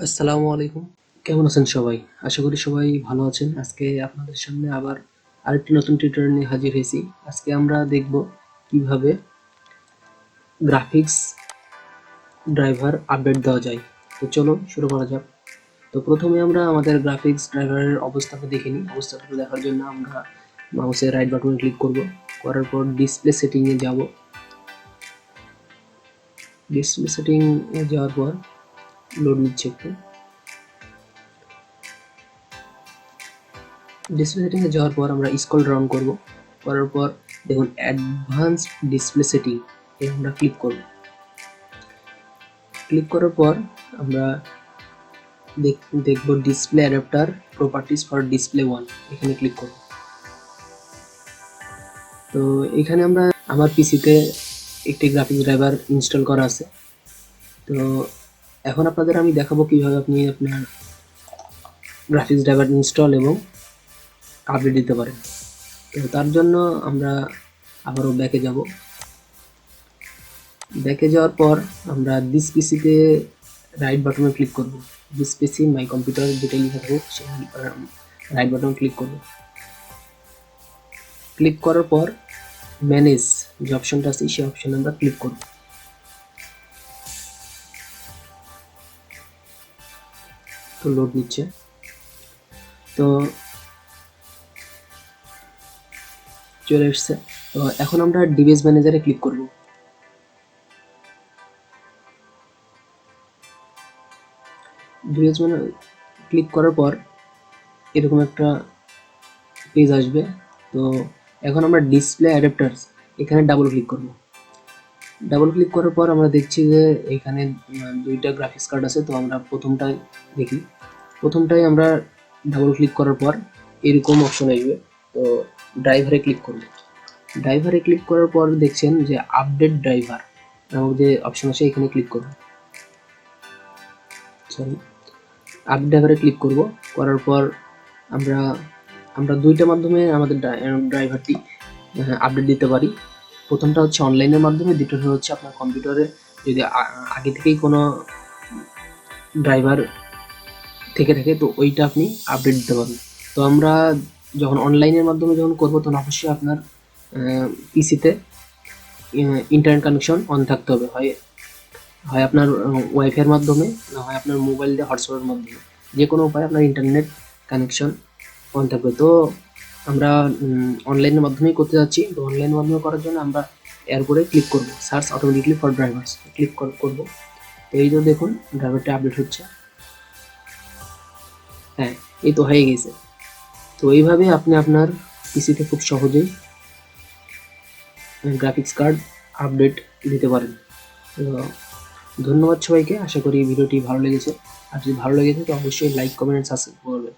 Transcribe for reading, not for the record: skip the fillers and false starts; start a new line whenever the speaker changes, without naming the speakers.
আসসালামু আলাইকুম। কেমন আছেন সবাই? আশা করি সবাই ভালো আছেন। আজকে আপনাদের সামনে আবার আরেকটি নতুন টিউটোরিয়াল নিয়ে হাজির হয়েছি। আজকে আমরা দেখব কিভাবে গ্রাফিক্স ড্রাইভার আপডেট দেওয়া যায়। তো চলো শুরু করা যাক। তো প্রথমে আমরা আমাদের গ্রাফিক্স ড্রাইভারের অবস্থাটা দেখে নিই। অবস্থাটা দেখার জন্য আমরা মাউসের রাইট বাটনে ক্লিক করব। করার পর ডিসপ্লে সেটিংয়ে যাব। ডিসপ্লে সেটিংয়ে যাওয়ার পর লোড নিচ্ছে একটু। ডিসপ্লে সেটিংয়ে যাওয়ার পর আমরা স্ক্রল ডাউন করব। করার পর দেখুন অ্যাডভান্স ডিসপ্লে সেটিং এ আমরা ক্লিক করব। ক্লিক করার পর আমরা দেখব display adapter properties for display 1 এখানে ক্লিক করব। তো এখানে আমরা আমার পিসিতে একটি গ্রাফিক্স ড্রাইভার ইনস্টল করা আছে। তো এখন আপনাদের আমি দেখাবো কিভাবে আপনি আপনার গ্রাফিক্স ড্রাইভার ইনস্টল এবং আপডেট দিতে পারেন। তো তার জন্য আমরা আবারও ব্যাকে যাব। ব্যাকে যাওয়ার পর আমরা দিস পিসিতে রাইট বাটনে ক্লিক করব। দিস পিসি মাই কম্পিউটার যেটা লেখা থাকুক সেখানে রাইট বাটন ক্লিক করব। ক্লিক করার পর ম্যানেজ যে অপশনটা আছে সেই অপশনে আমরা ক্লিক করব। তো লোড নিচ্ছে। তো চলে এসছে। তো এখন আমরা ডিভাইস ম্যানেজারে ক্লিক করব। ডিভাইস ম্যানেজারে ক্লিক করার পর এরকম একটা পেজ আসবে। তো এখন আমরা ডিসপ্লে অ্যাডাপ্টারস এখানে ডাবল ক্লিক করব। ডাবল ক্লিক করার পর আমরা দেখছি যে এখানে দুইটা গ্রাফিক্স কার্ড আছে। তো আমরা প্রথমটাই দেখি। প্রথমটাই আমরা ডাবল ক্লিক করার পর এরকম অপশন আসবে। তো ড্রাইভারে ক্লিক করব। ড্রাইভারে ক্লিক করার পর দেখছেন যে আপডেট ড্রাইভার নামক যে অপশন আছে এখানে ক্লিক করব। সরি, আপডেট ড্রাইভারে ক্লিক করব। করার পর আমরা দুইটা মাধ্যমে আমাদের ড্রাইভারটি আপডেট দিতে পারি। প্রথমটা হচ্ছে অনলাইনের মাধ্যমে, দ্বিতীয়টা হচ্ছে আপনার কম্পিউটারে যদি আগে থেকেই কোনো ড্রাইভার থেকে থাকে তো ওইটা আপনি আপডেট দিতে পারবেন। তো আমরা যখন অনলাইনের মাধ্যমে যখন করবো তখন অবশ্যই আপনার পিসিতে ইন্টারনেট কানেকশন অন থাকতে হবে। হয় আপনার ওয়াইফাইয়ের মাধ্যমে, না হয় আপনার মোবাইল দিয়ে হটস্পটের মাধ্যমে, যে কোনো উপায়ে আপনার ইন্টারনেট কানেকশন অন থাকবে। তো আমরা অনলাইনের মাধ্যমেই করতে যাচ্ছি। তো অনলাইনের মাধ্যমে করার জন্য আমরা এর উপরে ক্লিক করব, search automatically for drivers click করব। তো এই যে দেখুন ড্রাইভারটা আপডেট হচ্ছে। হ্যাঁ, এই তো হয়ে গেছে। তো এইভাবে আপনি আপনার পিসিতে খুব সহজেই গ্রাফিক্স কার্ড আপডেট দিতে পারেন। তো ধন্যবাদ সবাইকে। আশা করি ভিডিওটি ভালো লেগেছে। আর যদি ভালো লেগেছে তো অবশ্যই লাইক, কমেন্ট, সাবস্ক্রাইব করবেন।